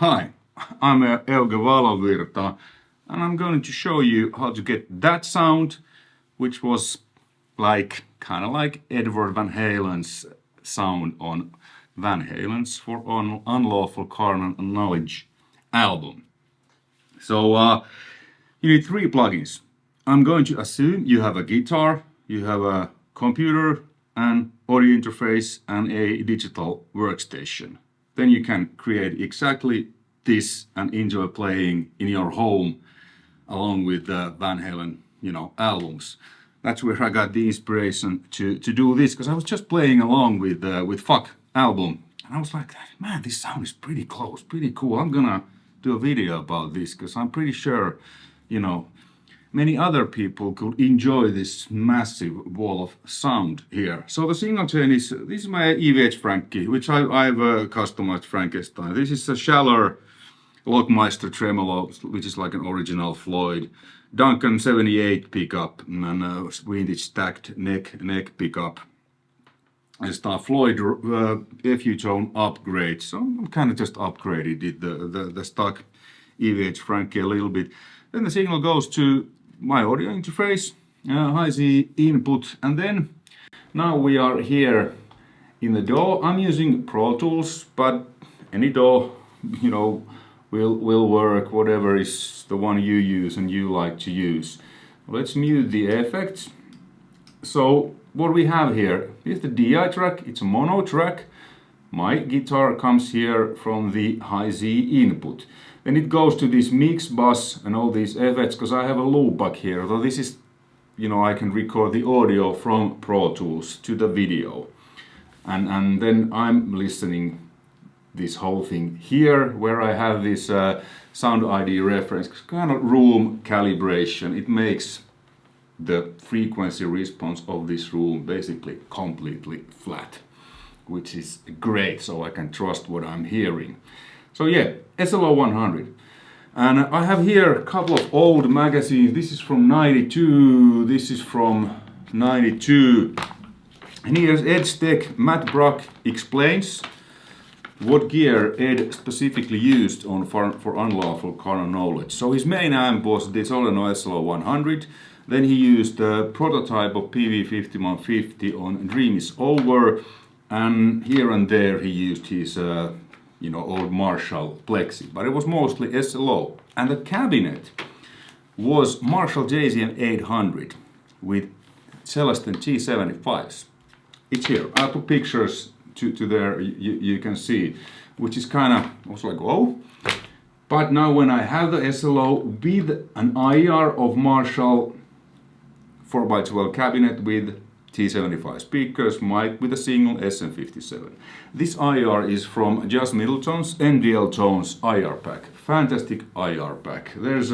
Hi, I'm Euge Valovirta, and I'm going to show you how to get that sound, which was kind of like Edward Van Halen's sound on Van Halen's For Unlawful Carnal Knowledge album. So you need 3 plugins. I'm going to assume you have a guitar, you have a computer, an audio interface, and a digital workstation. Then you can create exactly this and enjoy playing in your home along with the Van Halen, albums. That's where I got the inspiration to do this, because I was just playing along with Fuck album, and I was like, man, this sound is pretty close, pretty cool. I'm gonna do a video about this because I'm pretty sure, many other people could enjoy this massive wall of sound here. So the signal chain this is my Euge Frankie, which I've customized Frankenstein. This is a Schaller Lockmeister tremolo, which is like an original Floyd. Duncan 78 pickup and a vintage stacked neck pickup. And Star Floyd FU tone upgrade. So I'm kind of just upgraded it, the stock Euge Frankie a little bit. Then the signal goes to my audio interface, high-Z input, and then now we are here in the DAW. I'm using Pro Tools, but any DAW, will work, whatever is the one you use and you like to use. Let's mute the effects. So what we have here is the DI track. It's a mono track. My guitar comes here from the high-Z input. Then it goes to this mix bus and all these effects, because I have a loop back here. So this is, I can record the audio from Pro Tools to the video. And then I'm listening this whole thing here, where I have this sound ID reference, kind of room calibration. It makes the frequency response of this room basically completely flat, which is great, so I can trust what I'm hearing. So yeah, SLO 100. And I have here a couple of old magazines. This is from 92, this is from 92. And here's Ed's Tech. Matt Brock explains what gear Ed specifically used for Unlawful Carnal Knowledge. So his main amp was this Oleno SLO 100. Then he used a prototype of PV5150 on Dream Is Over. And here and there he used his old Marshall Plexi, but it was mostly SLO. And the cabinet was Marshall JZM 800 with Celestin G75s. It's here. I'll put pictures to there, you can see, which is kind of, I was like, oh. But now when I have the SLO with an IR of Marshall 4x12 cabinet with T75 speakers, mic with a single SM57. This IR is from Just Middleton's NDL Tones IR pack. Fantastic IR pack. There's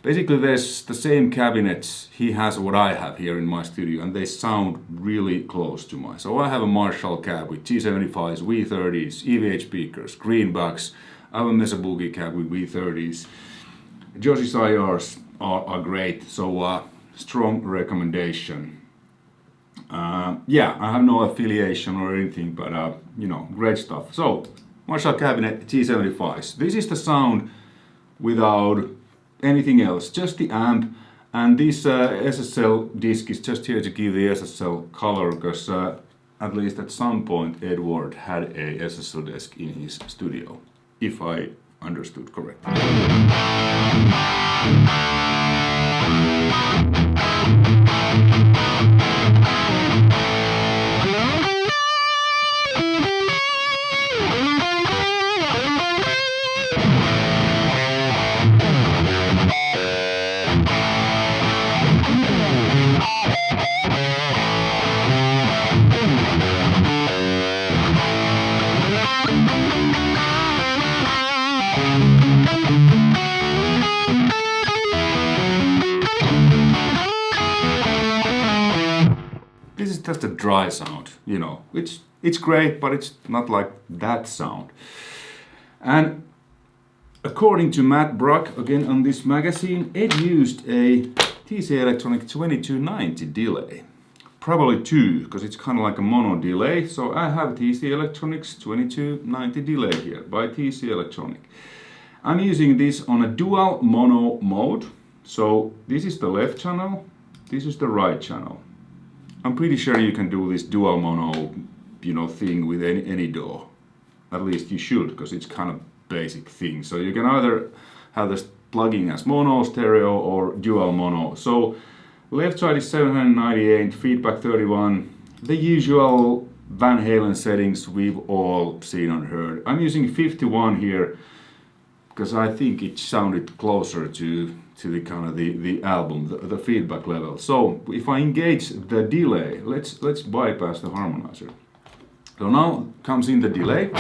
basically there's the same cabinets he has what I have here in my studio, and they sound really close to mine. So I have a Marshall cab with T75s, V30s, EVH speakers, greenbacks. I have a Mesa Boogie cab with V30s. Josh's IRs are great, so strong recommendation. I have no affiliation or anything, but great stuff. So, Marshall cabinet T75s. This is the sound without anything else, just the amp, and this SSL disc is just here to give the SSL color, because at least at some point Edward had a SSL disc in his studio, if I understood correctly. this is just a dry sound, you know. It's great, but it's not like that sound. And according to Matt Brock, again on this magazine, Ed used a TC Electronic 2290 delay. Probably two, because it's kind of like a mono delay. So I have TC Electronics 2290 delay here by TC Electronic. I'm using this on a dual mono mode. So this is the left channel, this is the right channel. I'm pretty sure you can do this dual mono, you know, thing with any DAW. At least you should, because it's kind of basic thing. So you can either have this plugging as mono, stereo, or dual mono. So left side is 798, feedback 31, the usual Van Halen settings we've all seen and heard. I'm using 51 here because I think it sounded closer to the kind of the album, the feedback level. So if I engage the delay, let's bypass the harmonizer. So now comes in the delay.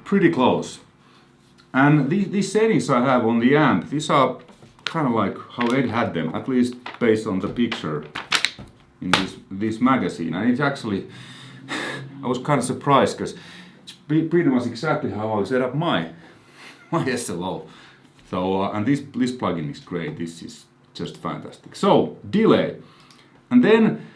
Pretty close. And these settings I have on the amp, these are kind of like how Ed had them, at least based on the picture in this magazine. And it's actually, I was kind of surprised because it's pretty much exactly how I set up my SLO. So, and this plugin is great, this is just fantastic. So, delay. And then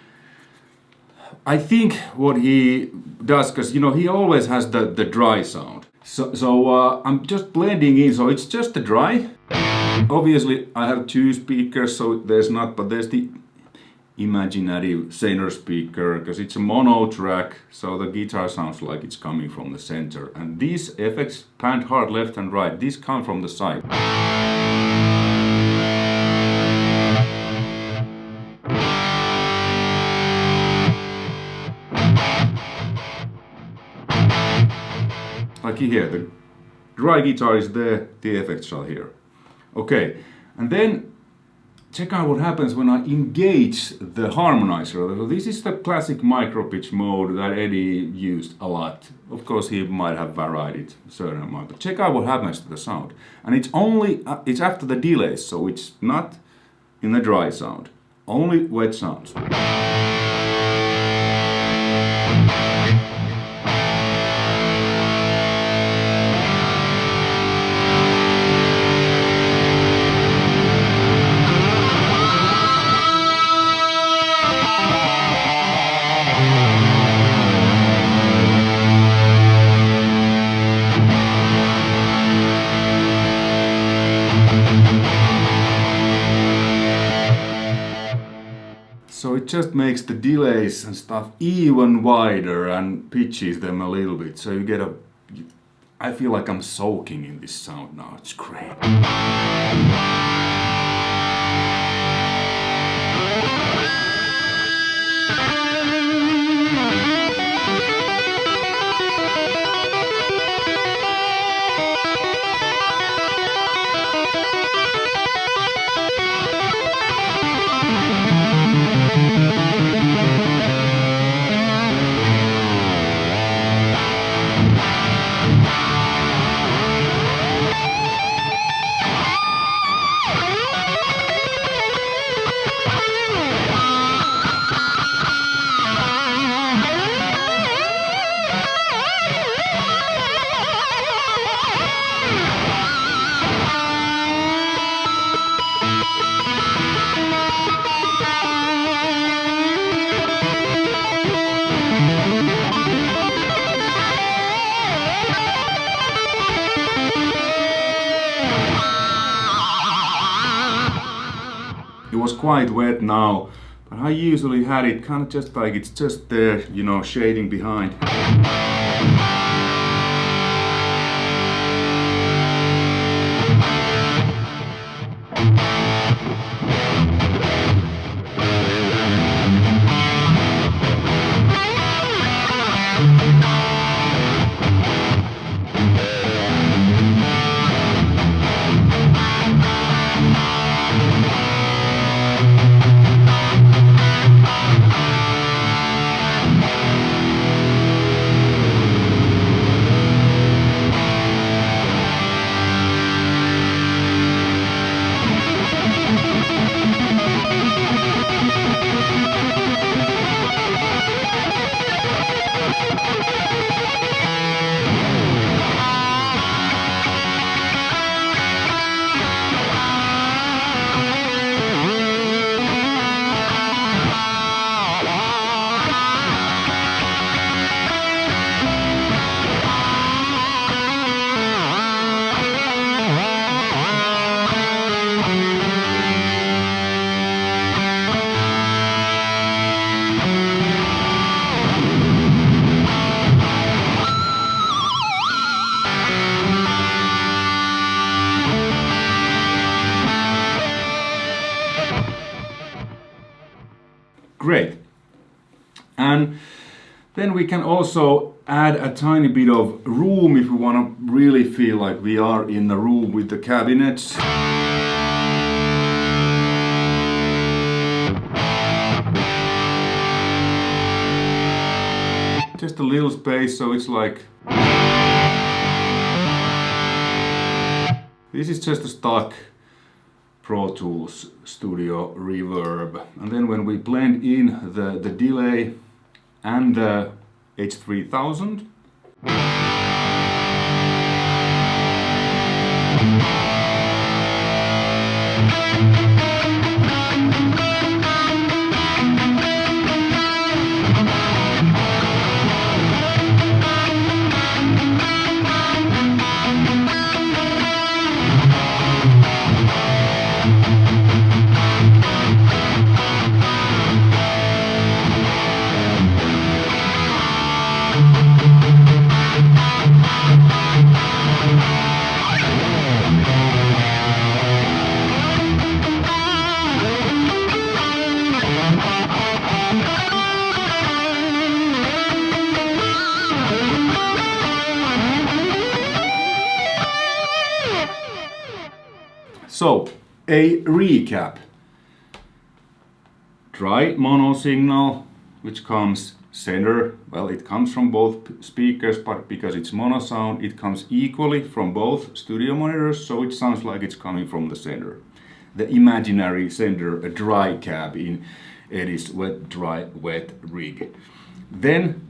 I think what he does, because you know he always has the dry sound. So I'm just blending in, so it's just the dry. Obviously I have two speakers, so there's the imaginary Zener speaker, because it's a mono track, so the guitar sounds like it's coming from the center. And these effects, panned hard left and right, these come from the side. Like you hear, the dry guitar is there, the effects are here. Okay, and then check out what happens when I engage the harmonizer. So this is the classic micro pitch mode that Eddie used a lot. Of course, he might have varied it a certain amount, but check out what happens to the sound. And it's only, it's after the delays, so it's not in the dry sound, only wet sounds. So it just makes the delays and stuff even wider and pitches them a little bit. So you get I feel like I'm soaking in this sound now. It's great. quite wet now, but I usually had it kind of just like it's just there, you know, shading behind. Great. And then we can also add a tiny bit of room if we want to really feel like we are in the room with the cabinets. Just a little space, so it's like... This is just a stock Pro Tools Studio reverb, and then when we blend in the delay and the H3000, so, a recap. Dry mono signal, which comes center. Well, it comes from both speakers, but because it's mono sound, it comes equally from both studio monitors, so it sounds like it's coming from the center. The imaginary center, a dry cab in Eddie's wet, dry, wet rig. Then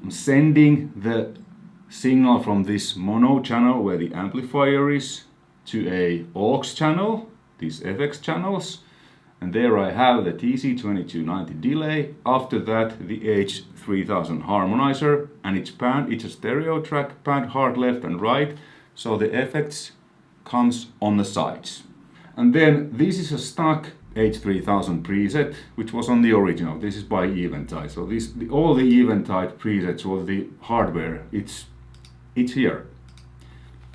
I'm sending the signal from this mono channel where the amplifier is to a aux channel, these FX channels, and there I have the TC2290 delay. After that the H3000 harmonizer, and it's panned, it's a stereo track, panned hard left and right, so the effects comes on the sides. And then this is a stock H3000 preset, which was on the original. This is by Eventide, so all the Eventide presets or the hardware, it's here.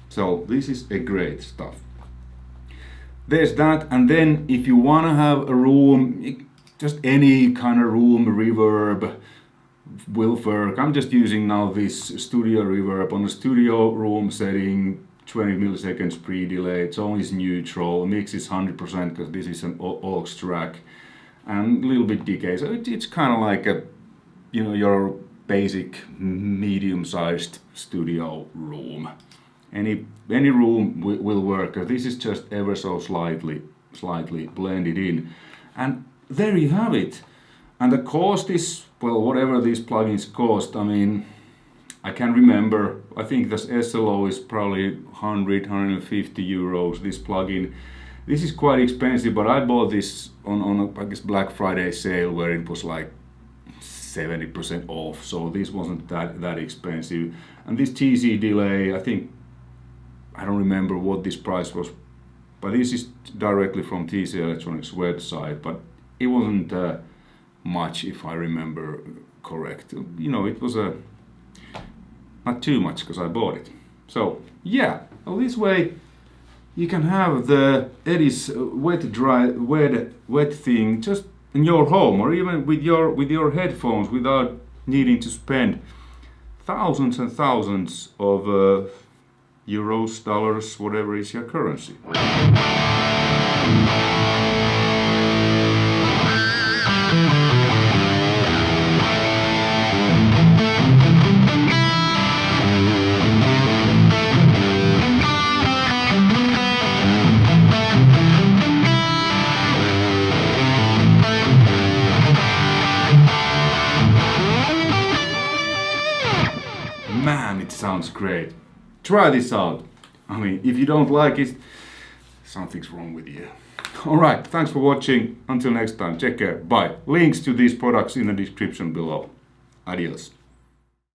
So this is a great stuff. There's that, and then if you want to have a room, just any kind of room reverb, will work. I'm just using now this studio reverb on the studio room setting, 20 milliseconds pre-delay. Tone is neutral, mix is 100% because this is an aux track, and a little bit decay. So it's kind of like a, you know, your basic medium-sized studio room. Any room will work. This is just ever so slightly blended in, and there you have it. And the cost is, well, whatever these plugins cost. I mean, I can't remember. I think this SLO is probably 150 euros. This plugin. This is quite expensive, but I bought this on a, I guess, Black Friday sale where it was like 70% off. So this wasn't that expensive. And this TC delay, I think. I don't remember what this price was but this is directly from TC Electronics website, but it wasn't much, if I remember correct. You know, it was not too much because I bought it. So yeah, well, this way you can have the Eddie's wet thing just in your home, or even with your headphones, without needing to spend thousands and thousands of euros, dollars, whatever is your currency. Man, it sounds great. Try this out. I mean, if you don't like it, something's wrong with you. Alright, thanks for watching. Until next time, take care. Bye. Links to these products in the description below. Adios.